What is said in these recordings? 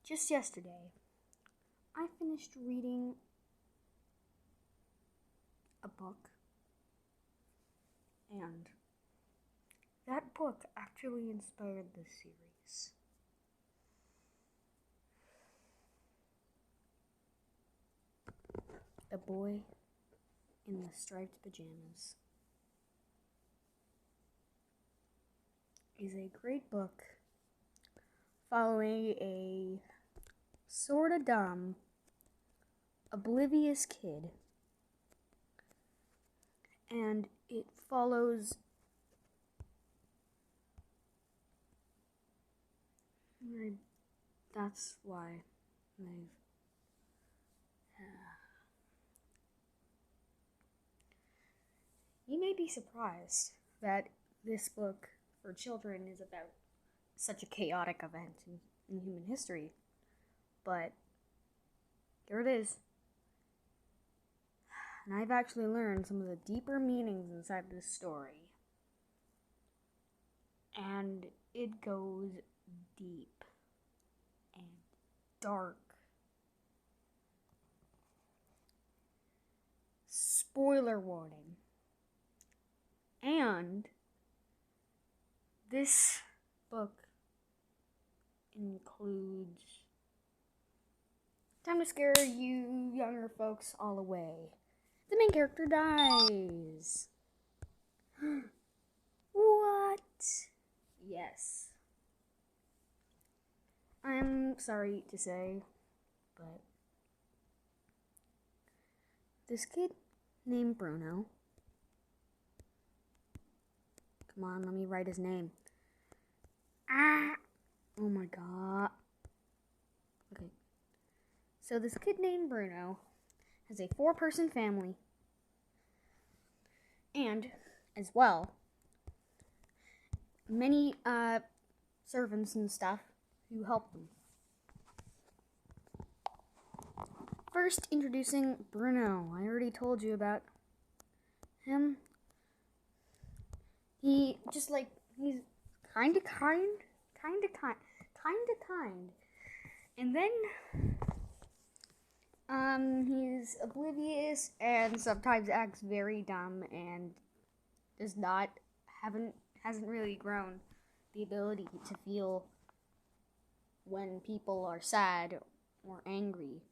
Just yesterday, I finished reading a book, and that book actually inspired this series. The Boy in the Striped Pajamas is a great book following a sorta dumb, oblivious kid, and it follows that's why I've You may be surprised that this book for children is about such a chaotic event in human history, but here it is. And I've actually learned some of the deeper meanings inside this story. And it goes deep and dark. Spoiler warning. And this book includes time to scare you younger folks all away. The main character dies. What? Yes. I'm sorry to say, but this kid named Bruno. Come on, let me write his name. Oh my god. Okay. So this kid named Bruno has a 4-person family. And, as well, many servants and stuff who help them. First, introducing Bruno. I already told you about him. He's kinda kind. And then, he's oblivious and sometimes acts very dumb and hasn't really grown the ability to feel when people are sad or angry.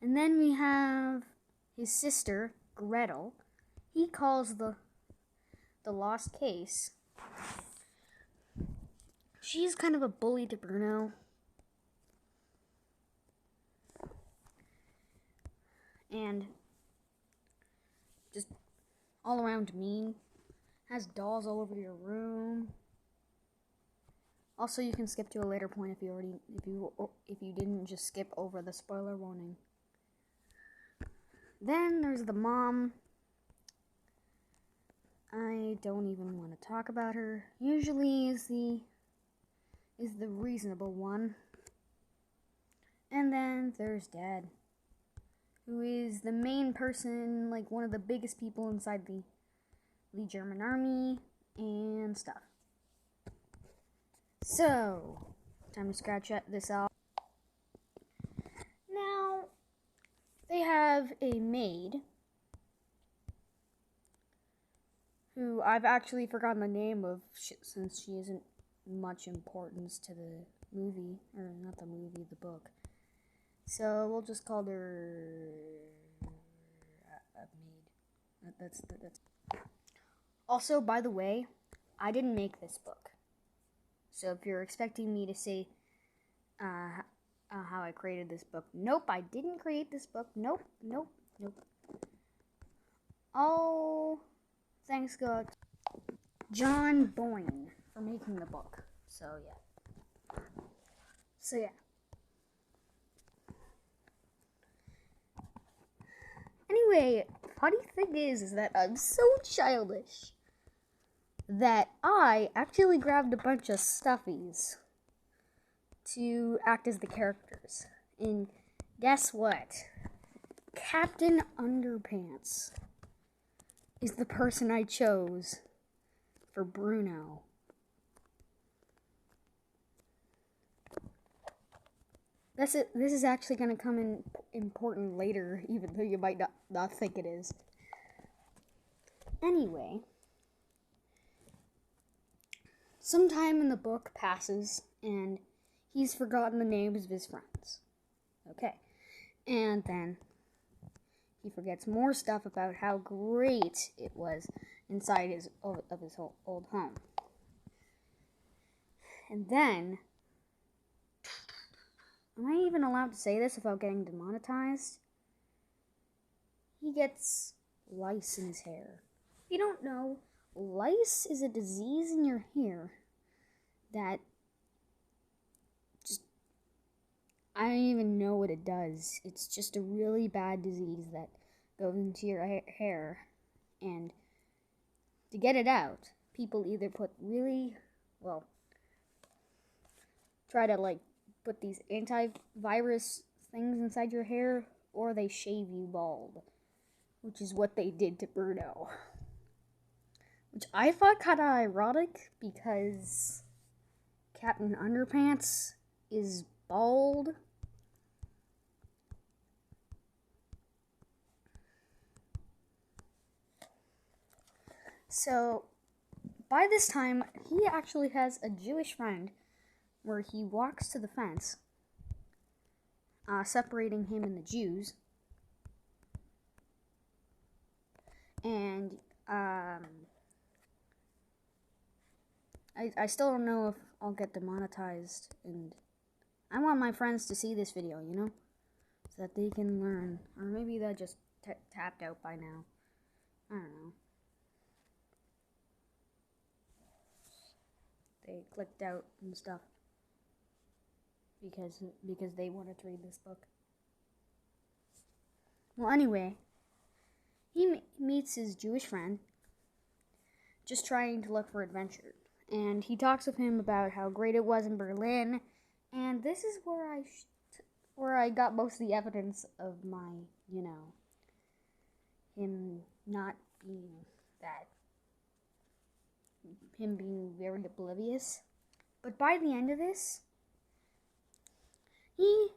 And then we have his sister, Gretel. He calls the lost case. She's kind of a bully to Bruno. And just all around mean. Has dolls all over your room. Also, you can skip to a later point if you didn't just skip over the spoiler warning. Then there's the mom. I don't even want to talk about her. Usually is the reasonable one. And then there's Dad, who is the main person, like one of the biggest people inside the German army and stuff. So, time to scratch this out. Now, they have a maid who I've actually forgotten the name of since she isn't much importance to the movie, or not the movie, the book. So we'll just call her a maid. That's. Also, by the way, I didn't make this book. So if you're expecting me to say how I created this book, nope, I didn't create this book. Nope. Oh, thanks God, John Boyne, for making the book. So yeah. Anyway, funny thing is that I'm so childish that I actually grabbed a bunch of stuffies to act as the characters. And guess what? Captain Underpants is the person I chose for Bruno. That's it. This is actually going to come in important later, even though you might not think it is. Anyway, some time in the book passes, and he's forgotten the names of his friends. Okay. And then he forgets more stuff about how great it was inside his old home. And then, am I even allowed to say this without getting demonetized? He gets lice in his hair. If you don't know, lice is a disease in your hair that I don't even know what it does. It's just a really bad disease that goes into your hair. And to get it out, people either try to put these antivirus things inside your hair, or they shave you bald, which is what they did to Bruno. Which I thought kind of ironic because Captain Underpants is bald. So, by this time, he actually has a Jewish friend where he walks to the fence, separating him and the Jews. And, I still don't know if I'll get demonetized, and I want my friends to see this video, so that they can learn. Or maybe they're just tapped out by now. I don't know. They clicked out and stuff because they wanted to read this book. Well, anyway, he meets his Jewish friend, just trying to look for adventure, and he talks with him about how great it was in Berlin, and this is where I got most of the evidence of my, him not being that. Him being very oblivious. But by the end of this, he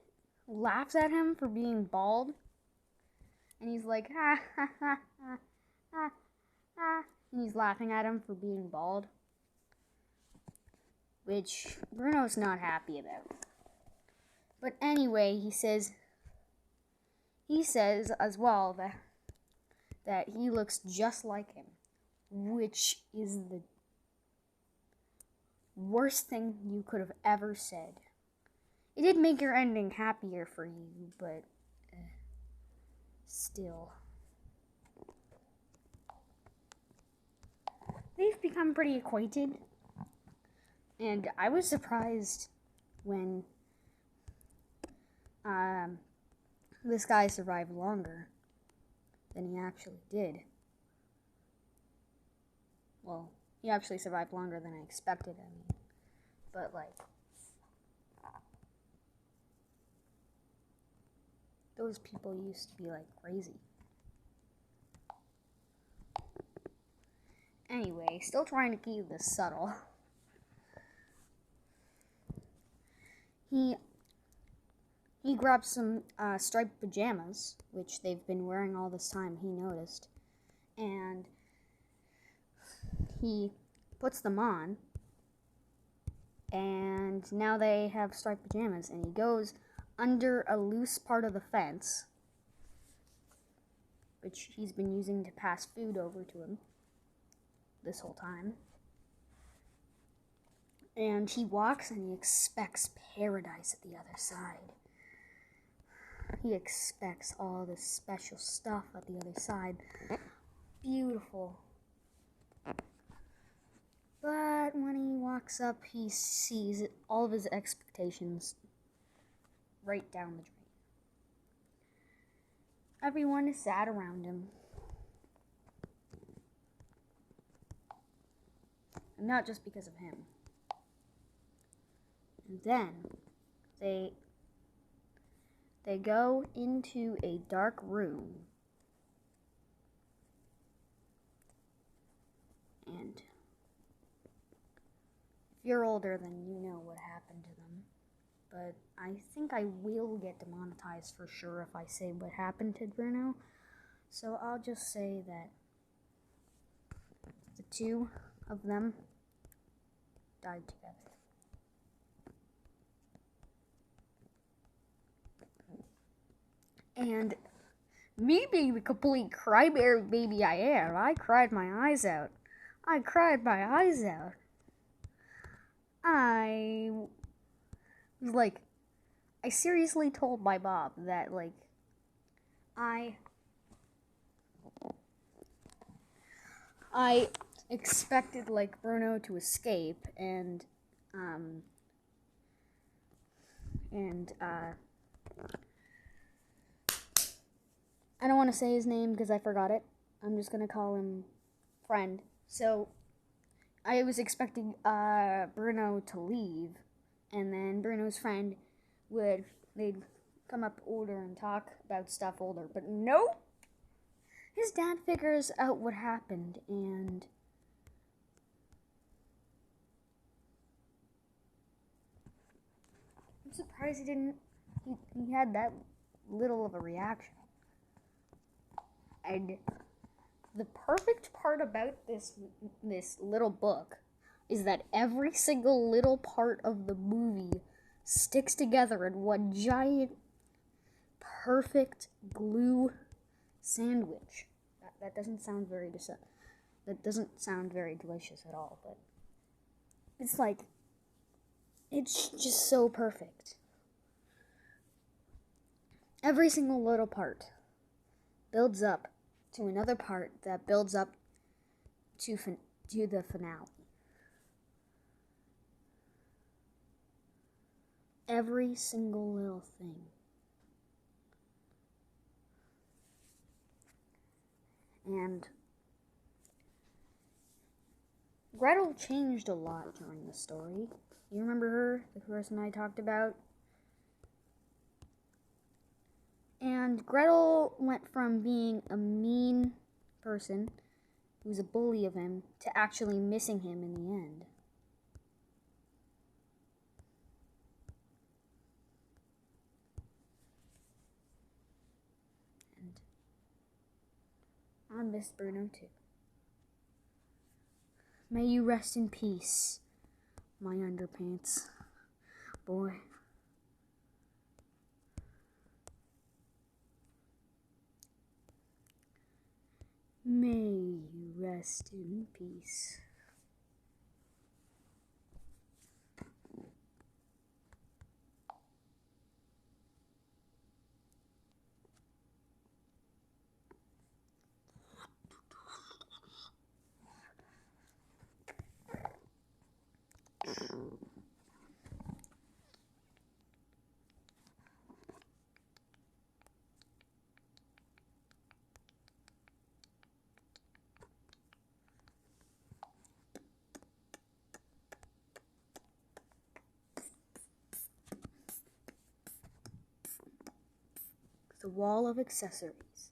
laughs at him for being bald. And he's like, ha, ha, ha, ha, ha, ha. And he's laughing at him for being bald. Which Bruno's not happy about. But anyway, he says as well that he looks just like him. Which is the worst thing you could have ever said. It did make your ending happier for you, but still. They've become pretty acquainted, and I was surprised when this guy survived longer than he actually did. Well, he actually survived longer than I expected, but those people used to be crazy. Anyway, still trying to keep this subtle. He grabs some striped pajamas, which they've been wearing all this time, he noticed, and he puts them on, and now they have striped pajamas, and he goes under a loose part of the fence, which he's been using to pass food over to him this whole time. And he walks and he expects paradise at the other side. He expects all this special stuff at the other side. Beautiful. But when he walks up, he sees all of his expectations right down the drain. Everyone is sad around him. And not just because of him. And then they go into a dark room. And if you're older, then you know what happened to them. but I think I will get demonetized for sure if I say what happened to Bruno. So I'll just say that the two of them died together. And me being the complete crybaby baby I am, I cried my eyes out. I cried my eyes out. I was like, I seriously told my mom that, like, I expected, like, Bruno to escape, and I don't want to say his name because I forgot it. I'm just gonna call him Friend. So, I was expecting Bruno to leave, and then Bruno's friend they'd come up older and talk about stuff older, but nope. His dad figures out what happened, and I'm surprised he had that little of a reaction. And the perfect part about this little book is that every single little part of the movie sticks together in one giant, perfect glue sandwich. That doesn't sound very delicious at all, but it's just so perfect. Every single little part builds up to another part that builds up to the finale. Every single little thing. And Gretel changed a lot during the story. You remember her, the person I talked about? And Gretel went from being a mean person who was a bully of him to actually missing him in the end. And I miss Bruno too. May you rest in peace, my underpants boy. May you rest in peace. The wall of accessories.